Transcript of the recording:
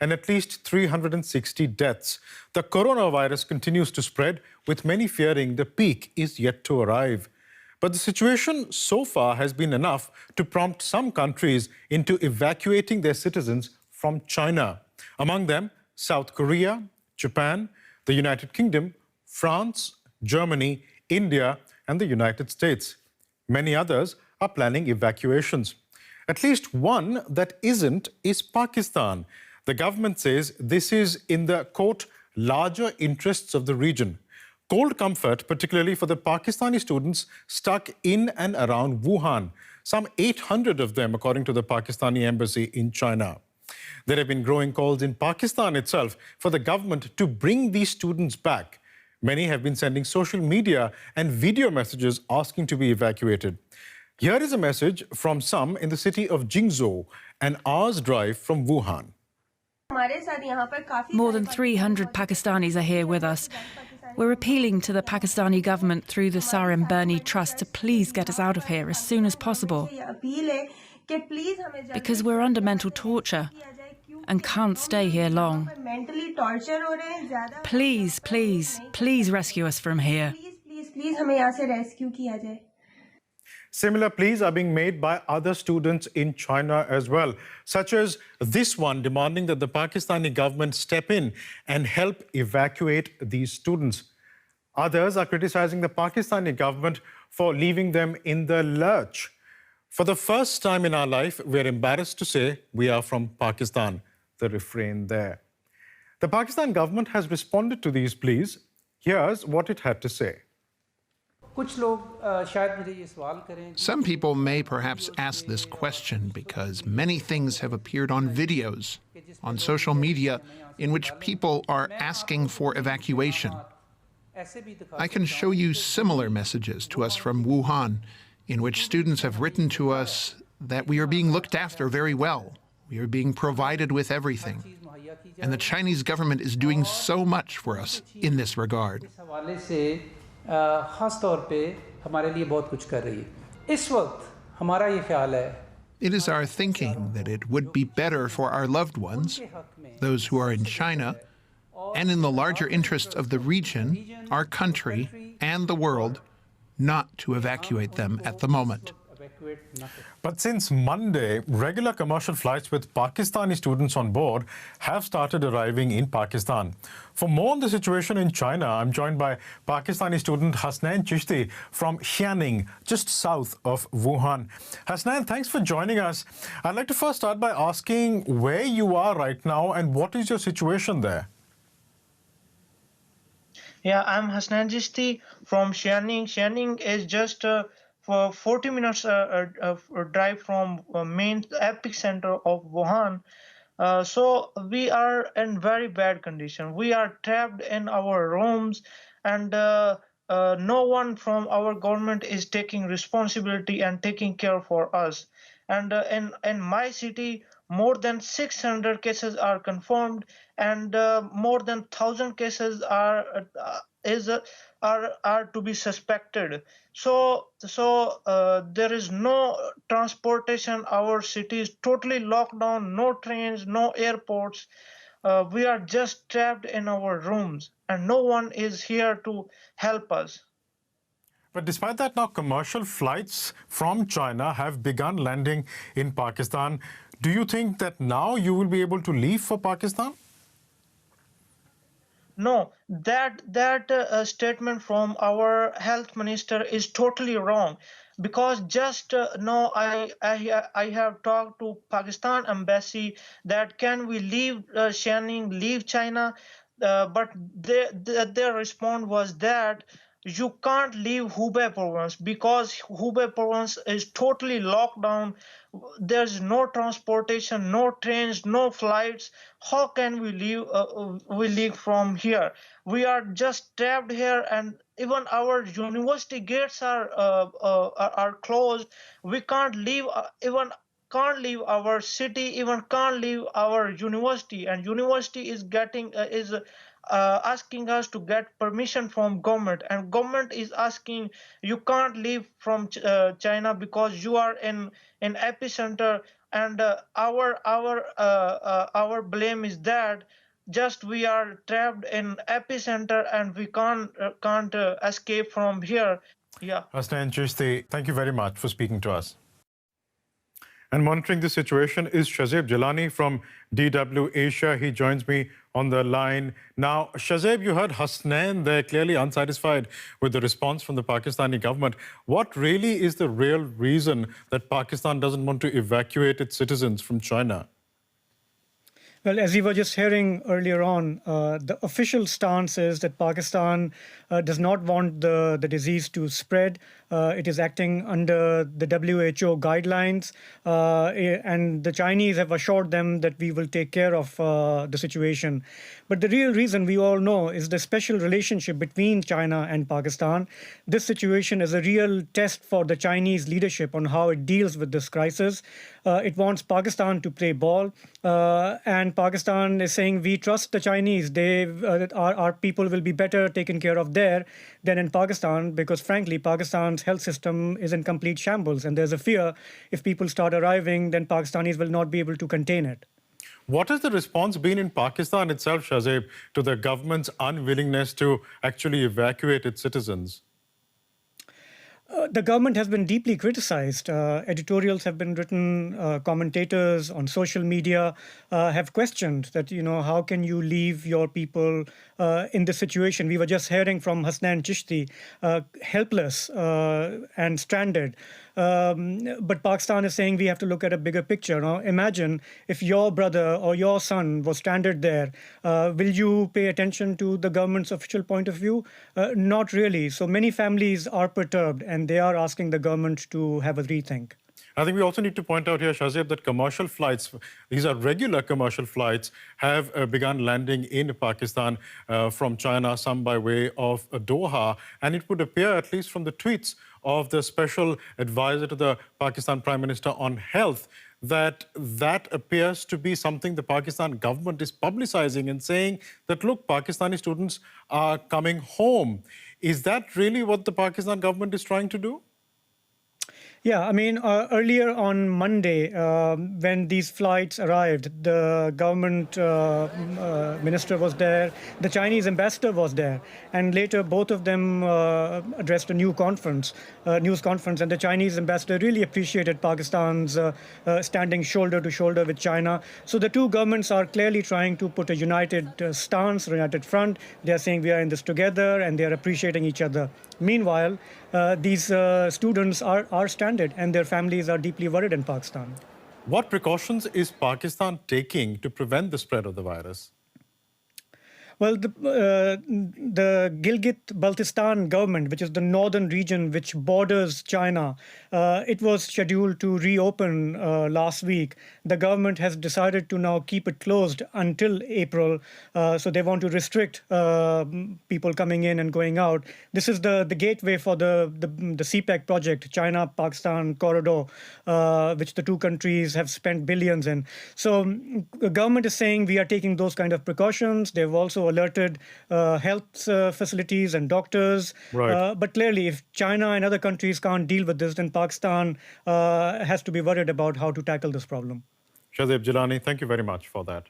and at least 360 deaths. The coronavirus continues to spread, with many fearing the peak is yet to arrive. But the situation so far has been enough to prompt some countries into evacuating their citizens from China. Among them, South Korea, Japan, the United Kingdom, France, Germany, India, and the United States. Many others are planning evacuations. At least one that isn't is Pakistan. The government says this is in the, quote, larger interests of the region. Cold comfort, particularly for the Pakistani students stuck in and around Wuhan. Some 800 of them, according to the Pakistani embassy in China. There have been growing calls in Pakistan itself for the government to bring these students back. Many have been sending social media and video messages asking to be evacuated. Here is a message from some in the city of Jingzhou, an hour's drive from Wuhan. More than 300 Pakistanis are here with us. We're appealing to the Pakistani government through the Sarim Berni Trust to please get us out of here as soon as possible. Because we're under mental torture and can't stay here long. Please, please, please rescue us from here. Similar pleas are being made by other students in China as well, such as this one demanding that the Pakistani government step in and help evacuate these students. Others are criticizing the Pakistani government for leaving them in the lurch. For the first time in our life, we're embarrassed to say we are from Pakistan. The refrain there. The Pakistan government has responded to these pleas. Here's what it had to say. Some people may perhaps ask this question because many things have appeared on videos, on social media, in which people are asking for evacuation. I can show you similar messages to us from Wuhan, in which students have written to us that we are being looked after very well. We are being provided with everything. And the Chinese government is doing so much for us in this regard. It is our thinking that it would be better for our loved ones, those who are in China, and in the larger interests of the region, our country, and the world, not to evacuate them at the moment. But since Monday, regular commercial flights with Pakistani students on board have started arriving in Pakistan. For more on the situation in China, I'm joined by Pakistani student Hasnain Chishti from Xianing, just south of Wuhan. Hasnain, thanks for joining us. I'd like to first start by asking where you are right now and what is your situation there? Yeah, I'm Hasnain Chishti from Xianing. Xianing is just for 40 minutes drive from main epicenter of Wuhan. So we are in very bad condition. We are trapped in our rooms, and no one from our government is taking responsibility and taking care for us. And in my city, more than 600 cases are confirmed, and more than 1,000 cases are to be suspected. So there is no transportation. Our city is totally locked down. No trains, no airports. We are just trapped in our rooms, and no one is here to help us. But despite that, now commercial flights from China have begun landing in Pakistan. Do you think that now you will be able to leave for Pakistan? No, that statement from our health minister is totally wrong, because just now I have talked to Pakistan embassy that can we leave Xianing, leave China, but their response was that you can't leave Hubei province because Hubei province is totally locked down. There's no transportation, no trains, no flights. How can we leave? We leave from here. We are just trapped here, and even our university gates are closed. We can't leave. Even can't leave our city. Even can't leave our university. And university is asking us to get permission from government, and government is asking you can't leave from China because you are in epicenter and our blame is that just we are trapped in epicenter and we can't escape from here. Yeah. Hasnain Chishti, thank you very much for speaking to us. And monitoring the situation is Shazeb Jalani from DW Asia. He joins me on the line now. Shazeb, you heard Hasnain there, clearly unsatisfied with the response from the Pakistani government. What really is the real reason that Pakistan doesn't want to evacuate its citizens from China? Well, as we were just hearing earlier on, the official stance is that Pakistan does not want the disease to spread. It is acting under the WHO guidelines, and the Chinese have assured them that we will take care of the situation. But the real reason we all know is the special relationship between China and Pakistan. This situation is a real test for the Chinese leadership on how it deals with this crisis. It wants Pakistan to play ball, and Pakistan is saying we trust the Chinese. Our people will be better taken care of there than in Pakistan, because frankly, Pakistan's health system is in complete shambles, and there's a fear if people start arriving, then Pakistanis will not be able to contain it. What has the response been in Pakistan itself, Shazeb, to the government's unwillingness to actually evacuate its citizens? The government has been deeply criticized. Editorials have been written. Commentators on social media have questioned that, how can you leave your people in this situation? We were just hearing from Hasnain Chishti, helpless and stranded. But Pakistan is saying we have to look at a bigger picture. Now, imagine if your brother or your son was stranded there. Will you pay attention to the government's official point of view? Not really. So many families are perturbed, and they are asking the government to have a rethink. I think we also need to point out here, Shazeb, that commercial flights, these are regular commercial flights, have begun landing in Pakistan from China, some by way of Doha. And it would appear, at least from the tweets of the special advisor to the Pakistan Prime Minister on Health, that appears to be something the Pakistan government is publicizing and saying that, look, Pakistani students are coming home. Is that really what the Pakistan government is trying to do? Yeah, I mean, earlier on Monday, when these flights arrived, the government minister was there, the Chinese ambassador was there, and later both of them addressed a news conference, and the Chinese ambassador really appreciated Pakistan's standing shoulder to shoulder with China. So the two governments are clearly trying to put a united stance, a united front. They are saying we are in this together, and they are appreciating each other. Meanwhile, these students are stranded, and their families are deeply worried in Pakistan. What precautions is Pakistan taking to prevent the spread of the virus? Well, the Gilgit-Baltistan government, which is the northern region which borders China, it was scheduled to reopen last week. The government has decided to now keep it closed until April. So they want to restrict people coming in and going out. This is the gateway for the CPEC project, China-Pakistan corridor, which the two countries have spent billions in. So the government is saying we are taking those kind of precautions. They've also alerted health facilities and doctors. Right. But clearly, if China and other countries can't deal with this, then Pakistan has to be worried about how to tackle this problem. Shazeb Jalani, thank you very much for that.